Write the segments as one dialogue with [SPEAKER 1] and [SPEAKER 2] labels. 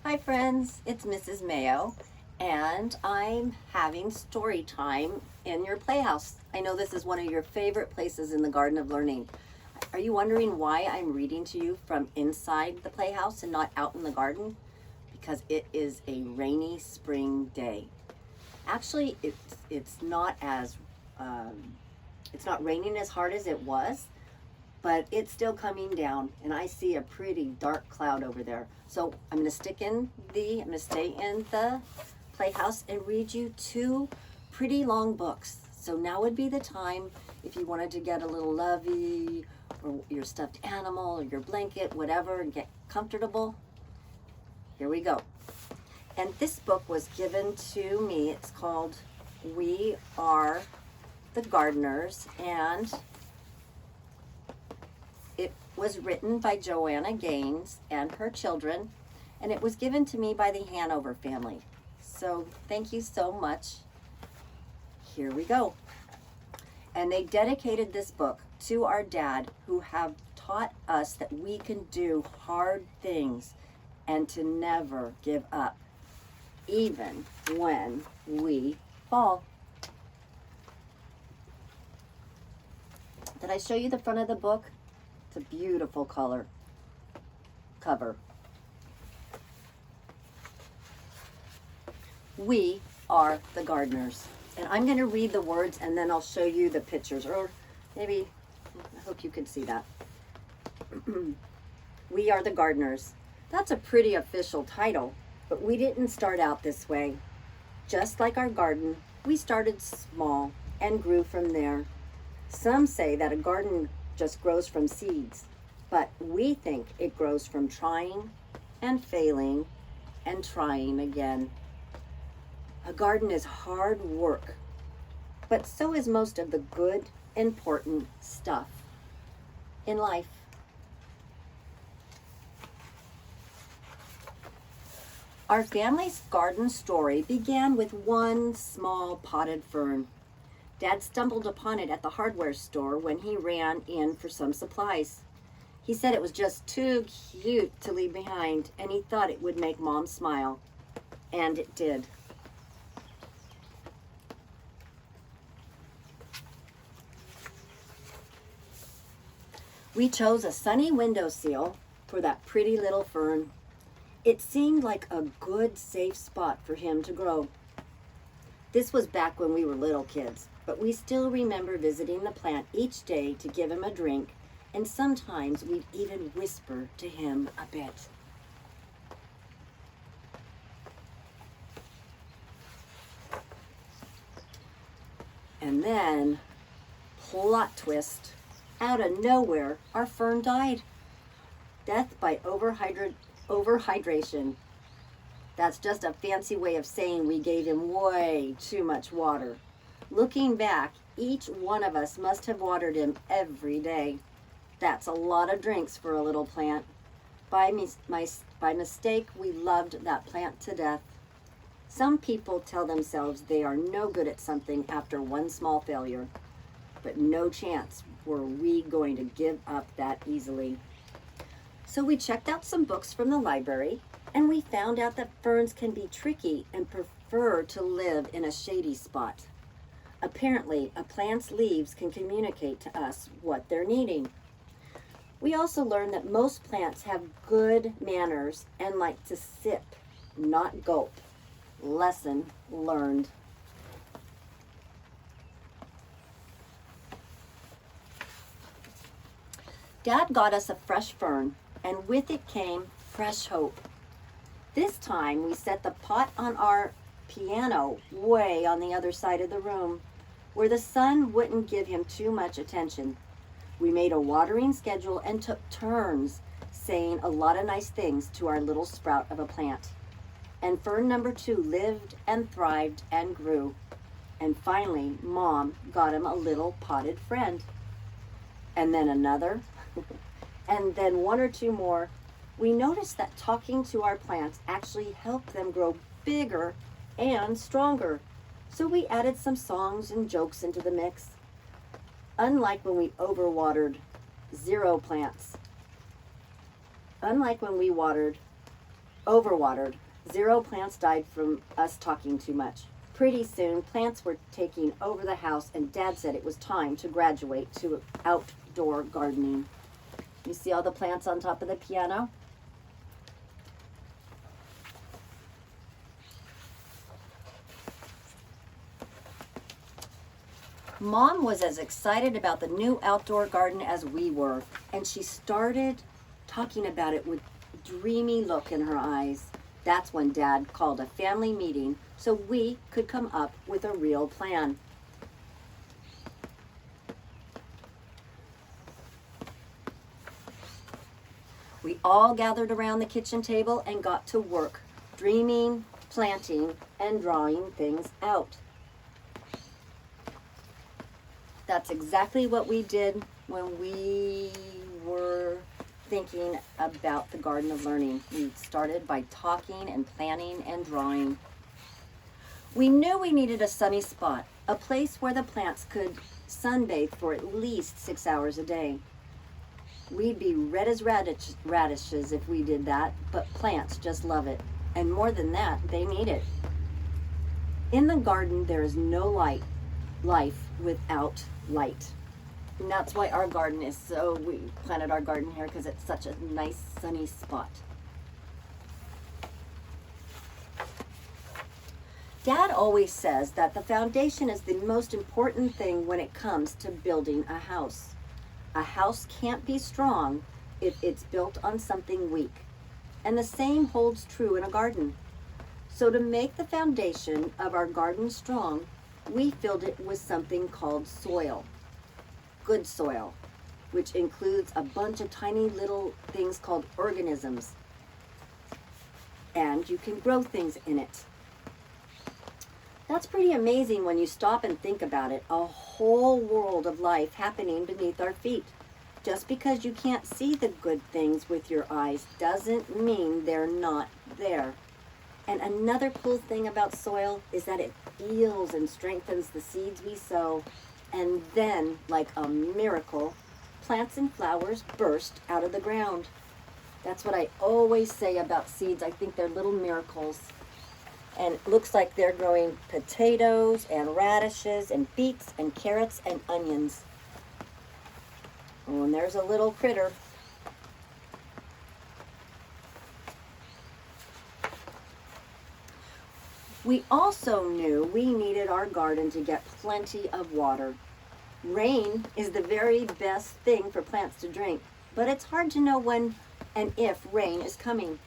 [SPEAKER 1] Hi friends, it's Mrs. Mayo, and I'm having story time in your playhouse. I know this is one of your favorite places in the Garden of Learning. Are you wondering why I'm reading to you from inside the playhouse and not out in the garden? Because it is a rainy spring day. Actually, it's not as it's not raining as hard as it was, but it's still coming down, and I see a pretty dark cloud over there. So I'm gonna stay in the playhouse and read you two pretty long books. So now would be the time if you wanted to get a little lovey or your stuffed animal or your blanket, whatever, and get comfortable. Here we go. And this book was given to me. It's called We Are the Gardeners, and it was written by Joanna Gaines and her children, and it was given to me by the Hanover family. So thank you so much. Here we go. And they dedicated this book to our dad, who have taught us that we can do hard things and to never give up, even when we fall. Did I show you the front of the book? It's a beautiful cover. We are the gardeners. And I'm going to read the words and then I'll show you the pictures. Or maybe, I hope you can see that. We are the gardeners. That's a pretty official title, but we didn't start out this way. Just like our garden, we started small and grew from there. Some say that a garden just grows from seeds, but we think it grows from trying and failing and trying again. A garden is hard work, but so is most of the good, important stuff in life. Our family's garden story began with one small potted fern. Dad stumbled upon it at the hardware store when he ran in for some supplies. He said it was just too cute to leave behind, and he thought it would make Mom smile. And it did. We chose a sunny windowsill for that pretty little fern. It seemed like a good, safe spot for him to grow. This was back when we were little kids, but we still remember visiting the plant each day to give him a drink, and sometimes we'd even whisper to him a bit. And then, plot twist, out of nowhere, our fern died. Death by overhydration. That's just a fancy way of saying we gave him way too much water. Looking back, each one of us must have watered him every day. That's a lot of drinks for a little plant. By mistake, we loved that plant to death. Some people tell themselves they are no good at something after one small failure, but no chance were we going to give up that easily. So we checked out some books from the library, and we found out that ferns can be tricky and prefer to live in a shady spot. Apparently, a plant's leaves can communicate to us what they're needing. We also learned that most plants have good manners and like to sip, not gulp. Lesson learned. Dad got us a fresh fern, and with it came fresh hope. This time we set the pot on our piano way on the other side of the room, where the sun wouldn't give him too much attention. We made a watering schedule and took turns saying a lot of nice things to our little sprout of a plant. And fern number 2 lived and thrived and grew. And finally, Mom got him a little potted friend. And then another, and then 1 or 2 more. We noticed that talking to our plants actually helped them grow bigger and stronger. So we added some songs and jokes into the mix. Unlike when we overwatered 0 plants. Unlike when we watered overwatered. 0 plants died from us talking too much. Pretty soon, plants were taking over the house, and Dad said it was time to graduate to outdoor gardening. You see all the plants on top of the piano? Mom was as excited about the new outdoor garden as we were, and she started talking about it with a dreamy look in her eyes. That's when Dad called a family meeting so we could come up with a real plan. We all gathered around the kitchen table and got to work, dreaming, planting, and drawing things out. That's exactly what we did when we were thinking about the Garden of Learning. We started by talking and planning and drawing. We knew we needed a sunny spot, a place where the plants could sunbathe for at least 6 hours a day. We'd be red as radishes if we did that, but plants just love it. And more than that, they need it. In the garden, there is no life without light. And that's why our garden is we planted our garden here because it's such a nice sunny spot. Dad always says that the foundation is the most important thing when it comes to building a house. A house can't be strong if it's built on something weak. And the same holds true in a garden. So to make the foundation of our garden strong, we filled it with something called soil. Good soil, which includes a bunch of tiny little things called organisms. And you can grow things in it. That's pretty amazing when you stop and think about it. A whole world of life happening beneath our feet. Just because you can't see the good things with your eyes doesn't mean they're not there. And another cool thing about soil is that it heals and strengthens the seeds we sow. And then, like a miracle, plants and flowers burst out of the ground. That's what I always say about seeds. I think they're little miracles. And it looks like they're growing potatoes and radishes and beets and carrots and onions. Oh, and there's a little critter. We also knew we needed our garden to get plenty of water. Rain is the very best thing for plants to drink, but it's hard to know when and if rain is coming.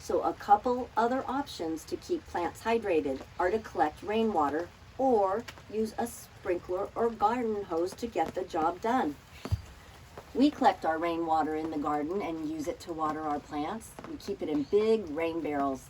[SPEAKER 1] So a couple other options to keep plants hydrated are to collect rainwater or use a sprinkler or garden hose to get the job done. We collect our rainwater in the garden and use it to water our plants. We keep it in big rain barrels.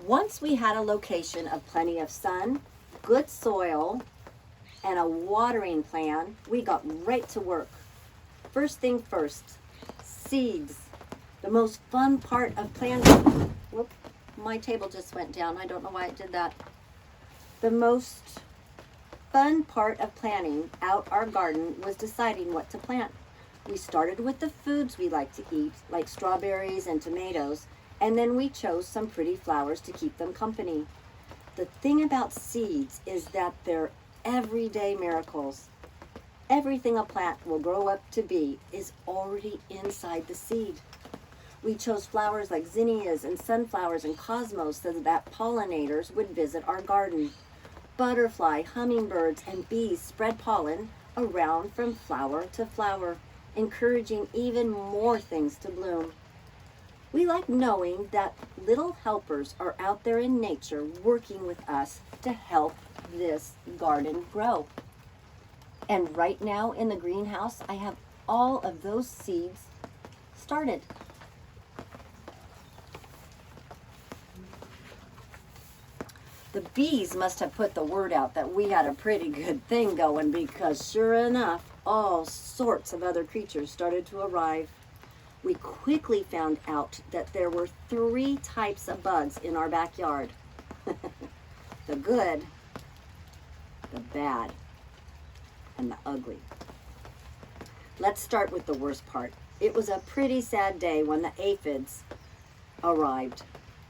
[SPEAKER 1] Once we had a location of plenty of sun, good soil, and a watering plan, we got right to work. First thing first, seeds. The most fun part of planting. Whoop, my table just went down. I don't know why it did that. The most fun part of planning out our garden was deciding what to plant. We started with the foods we like to eat, like strawberries and tomatoes, and then we chose some pretty flowers to keep them company. The thing about seeds is that they're everyday miracles. Everything a plant will grow up to be is already inside the seed. We chose flowers like zinnias and sunflowers and cosmos so that pollinators would visit our garden. Butterfly, hummingbirds, and bees spread pollen around from flower to flower, encouraging even more things to bloom. We like knowing that little helpers are out there in nature working with us to help this garden grow. And right now in the greenhouse, I have all of those seeds started. The bees must have put the word out that we had a pretty good thing going, because sure enough, all sorts of other creatures started to arrive. We quickly found out that there were 3 types of bugs in our backyard. The good, the bad, and the ugly. Let's start with the worst part. It was a pretty sad day when the aphids arrived.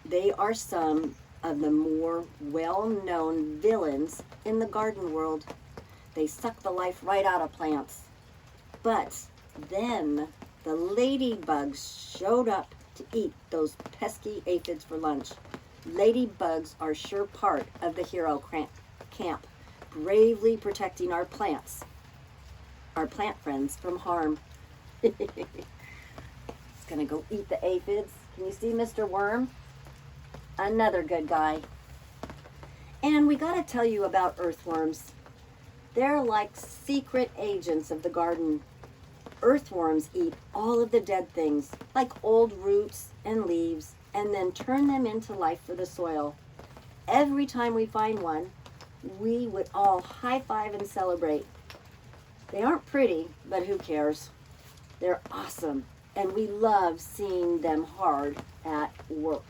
[SPEAKER 1] They are some of the more well-known villains in the garden world. They suck the life right out of plants. But then the ladybugs showed up to eat those pesky aphids for lunch. Ladybugs are sure part of the hero camp, bravely protecting our plants, our plant friends, from harm. It's gonna go eat the aphids. Can you see Mr. Worm? Another good guy. And we gotta tell you about earthworms. They're like secret agents of the garden. Earthworms eat all of the dead things, like old roots and leaves, and then turn them into life for the soil. Every time we find one, we would all high five and celebrate. They aren't pretty, but who cares? They're awesome, and we love seeing them hard at work.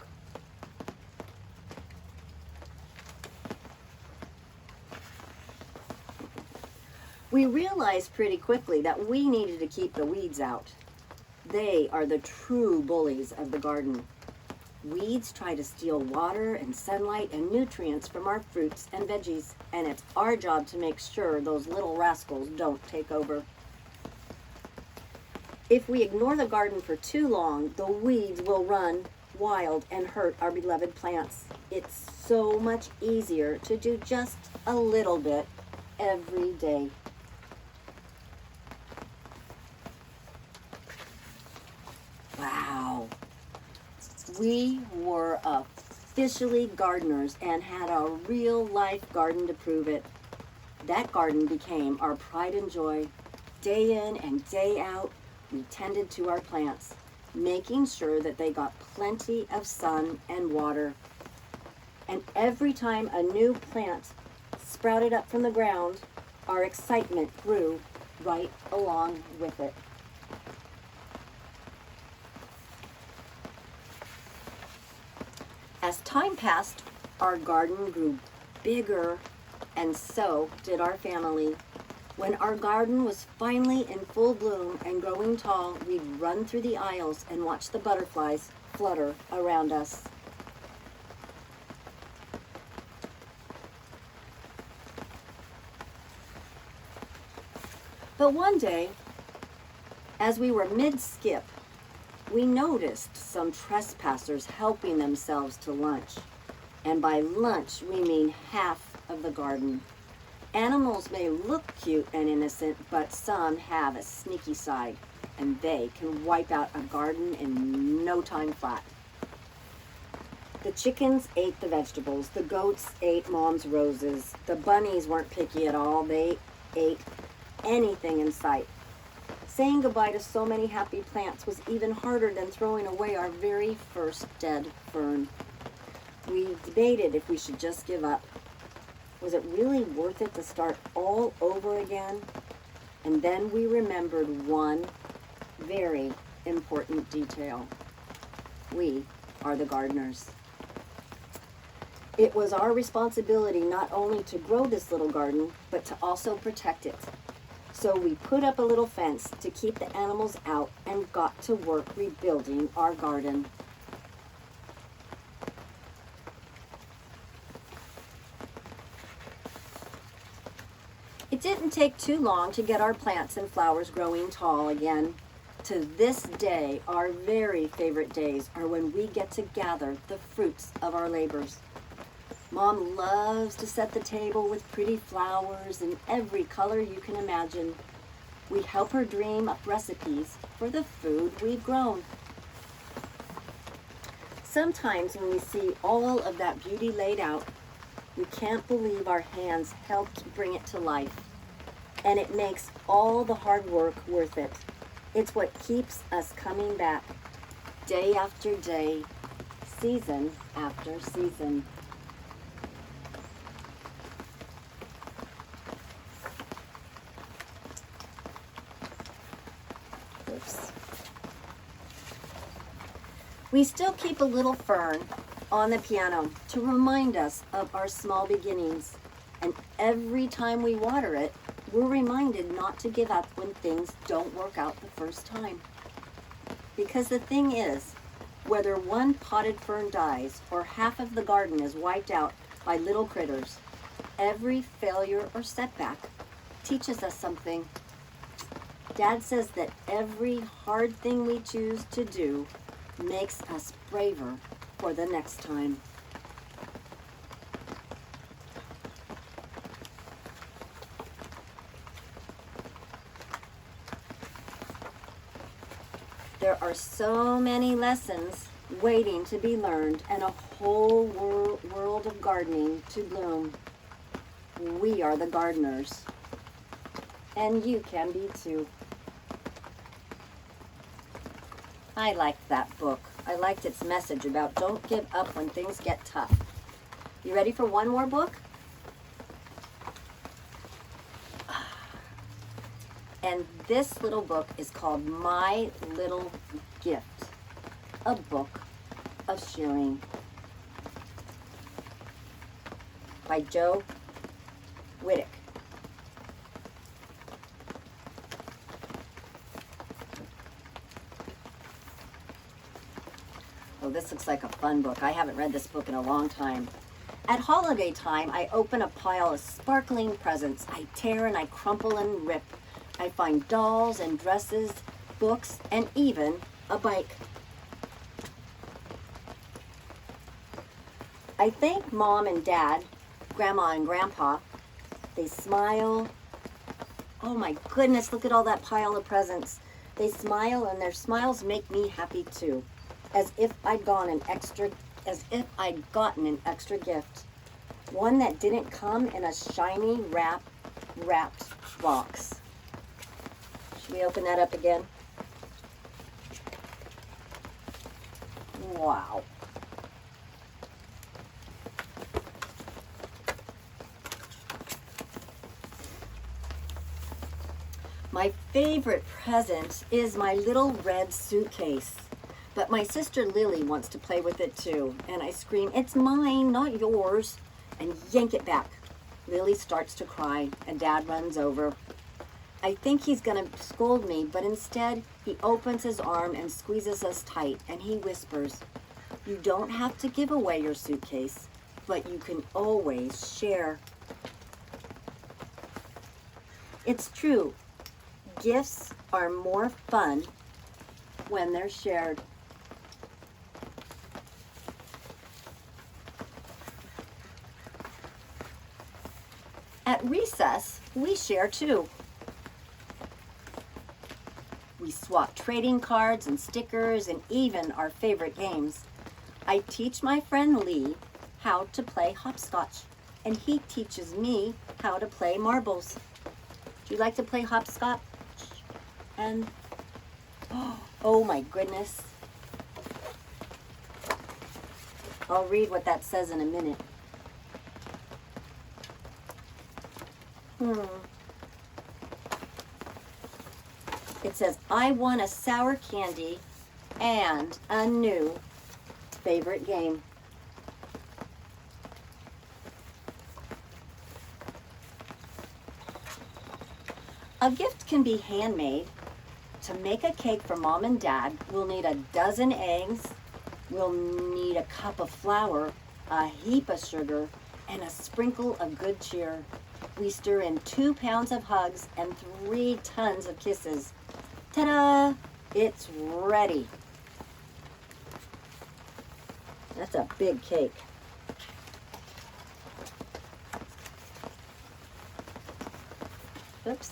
[SPEAKER 1] We realized pretty quickly that we needed to keep the weeds out. They are the true bullies of the garden. Weeds try to steal water and sunlight and nutrients from our fruits and veggies, and it's our job to make sure those little rascals don't take over. If we ignore the garden for too long, the weeds will run wild and hurt our beloved plants. It's so much easier to do just a little bit every day. Wow. We were officially gardeners and had a real life garden to prove it. That garden became our pride and joy. Day in and day out, we tended to our plants, making sure that they got plenty of sun and water. And every time a new plant sprouted up from the ground, our excitement grew right along with it. As time passed, our garden grew bigger, and so did our family. When our garden was finally in full bloom and growing tall, we'd run through the aisles and watch the butterflies flutter around us. But one day, as we were mid-skip, we noticed some trespassers helping themselves to lunch. And by lunch, we mean half of the garden. Animals may look cute and innocent, but some have a sneaky side, and they can wipe out a garden in no time flat. The chickens ate the vegetables. The goats ate Mom's roses. The bunnies weren't picky at all. They ate anything in sight. Saying goodbye to so many happy plants was even harder than throwing away our very first dead fern. We debated if we should just give up. Was it really worth it to start all over again? And then we remembered one very important detail. We are the gardeners. It was our responsibility not only to grow this little garden, but to also protect it. So we put up a little fence to keep the animals out and got to work rebuilding our garden. It didn't take too long to get our plants and flowers growing tall again. To this day, our very favorite days are when we get to gather the fruits of our labors. Mom loves to set the table with pretty flowers in every color you can imagine. We help her dream up recipes for the food we've grown. Sometimes when we see all of that beauty laid out, we can't believe our hands helped bring it to life. And it makes all the hard work worth it. It's what keeps us coming back day after day, season after season. We still keep a little fern on the piano to remind us of our small beginnings. And every time we water it, we're reminded not to give up when things don't work out the first time. Because the thing is, whether one potted fern dies or half of the garden is wiped out by little critters, every failure or setback teaches us something. Dad says that every hard thing we choose to do makes us braver for the next time. There are so many lessons waiting to be learned and a whole world of gardening to bloom. We are the gardeners, and you can be too. I liked that book. I liked its message about don't give up when things get tough. You ready for one more book? And this little book is called My Little Gift, a book of sharing, by Joe Whittick. Oh, this looks like a fun book. I haven't read this book in a long time. At holiday time, I open a pile of sparkling presents. I tear and I crumple and rip. I find dolls and dresses, books, and even a bike. I thank Mom and Dad, Grandma and Grandpa. They smile. Oh my goodness, look at all that pile of presents. They smile and their smiles make me happy too. As if I'd gotten an extra gift. One that didn't come in a shiny wrapped box. Should we open that up again? Wow. My favorite present is my little red suitcase. But my sister Lily wants to play with it too. And I scream, "It's mine, not yours," and yank it back. Lily starts to cry and Dad runs over. I think he's gonna scold me, but instead he opens his arm and squeezes us tight and he whispers, "You don't have to give away your suitcase, but you can always share." It's true. Gifts are more fun when they're shared. At recess, we share too. We swap trading cards and stickers and even our favorite games. I teach my friend Lee how to play hopscotch, and he teaches me how to play marbles. Do you like to play hopscotch? And oh my goodness. I'll read what that says in a minute. It says, "I won a sour candy and a new favorite game." A gift can be handmade. To make a cake for Mom and Dad, we'll need a dozen eggs, we'll need a cup of flour, a heap of sugar, and a sprinkle of good cheer. We stir in 2 pounds of hugs and 3 tons of kisses. Ta-da! It's ready. That's a big cake. Oops.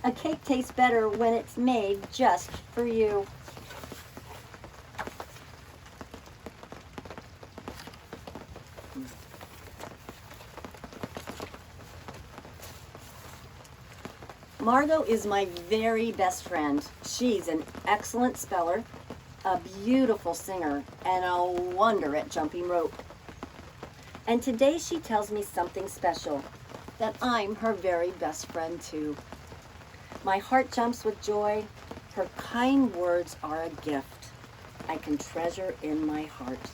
[SPEAKER 1] A cake tastes better when it's made just for you. Margot is my very best friend. She's an excellent speller, a beautiful singer, and a wonder at jumping rope. And today she tells me something special, that I'm her very best friend too. My heart jumps with joy. Her kind words are a gift I can treasure in my heart.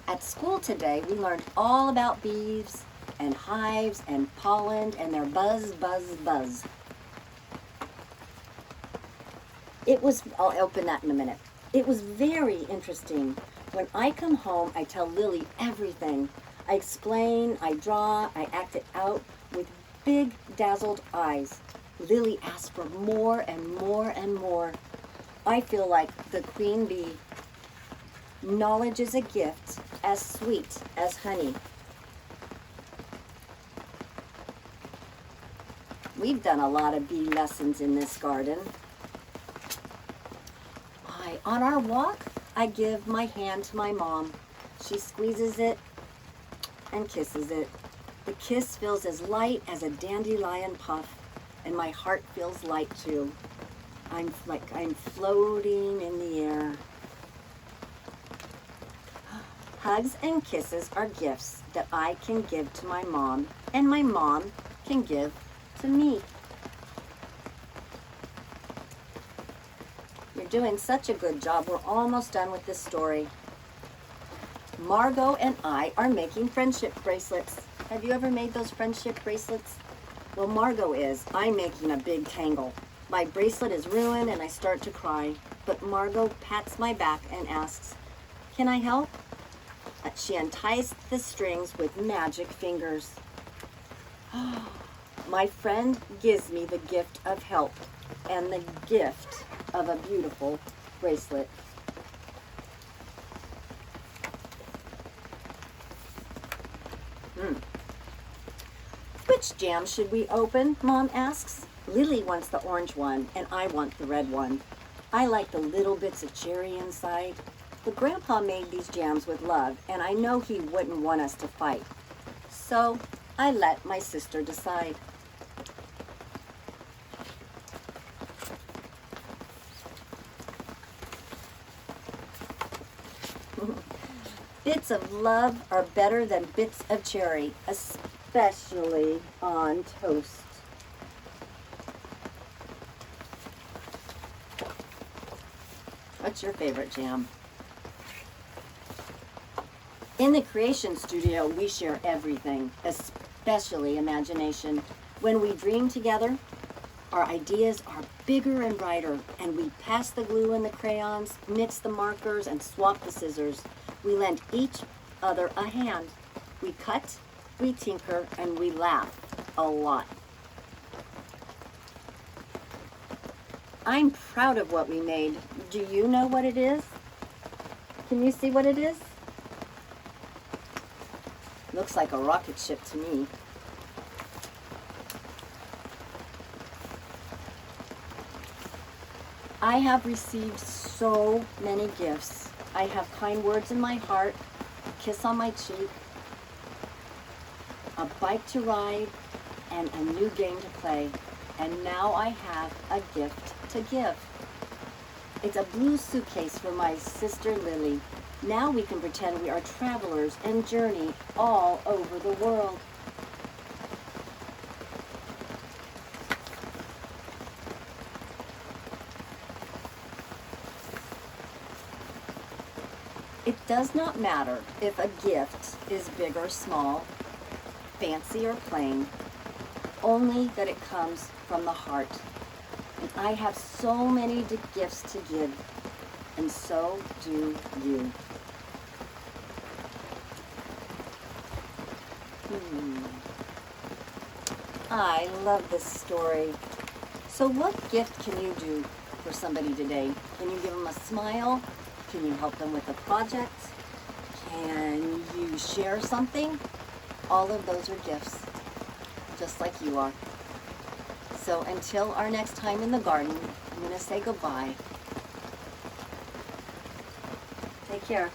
[SPEAKER 1] At school today, we learned all about bees and hives and pollen and their buzz, buzz, buzz. I'll open that in a minute. It was very interesting. When I come home, I tell Lily everything. I explain, I draw, I act it out with big, dazzled eyes. Lily asks for more and more and more. I feel like the queen bee. Knowledge is a gift as sweet as honey. We've done a lot of bee lessons in this garden. On our walk, I give my hand to my mom. She squeezes it and kisses it. The kiss feels as light as a dandelion puff, and my heart feels light too. I'm floating in the air. Hugs and kisses are gifts that I can give to my mom, and my mom can give to me. You're doing such a good job. We're almost done with this story. Margot and I are making friendship bracelets. Have you ever made those friendship bracelets? Well, Margot is. I'm making a big tangle. My bracelet is ruined and I start to cry. But Margot pats my back and asks, "Can I help?" She unties the strings with magic fingers. My friend gives me the gift of help and the gift of a beautiful bracelet. Which jam should we open? Mom asks. Lily wants the orange one and I want the red one. I like the little bits of cherry inside. But Grandpa made these jams with love and I know he wouldn't want us to fight. So I let my sister decide. Bits of love are better than bits of cherry, especially on toast. What's your favorite jam? In the Creation Studio, we share everything, especially imagination. When we dream together, our ideas are bigger and brighter, and we pass the glue and the crayons, mix the markers, and swap the scissors. We lend each other a hand. We cut, we tinker, and we laugh a lot. I'm proud of what we made. Do you know what it is? Can you see what it is? Looks like a rocket ship to me. I have received so many gifts. I have kind words in my heart, a kiss on my cheek, a bike to ride, and a new game to play. And now I have a gift to give. It's a blue suitcase for my sister Lily. Now we can pretend we are travelers and journey all over the world. It does not matter if a gift is big or small, fancy or plain, only that it comes from the heart. And I have so many gifts to give, and so do you. I love this story. So what gift can you do for somebody today? Can you give them a smile? Can you help them with a project? Can you share something? All of those are gifts, just like you are. So until our next time in the garden, I'm going to say goodbye. Take care.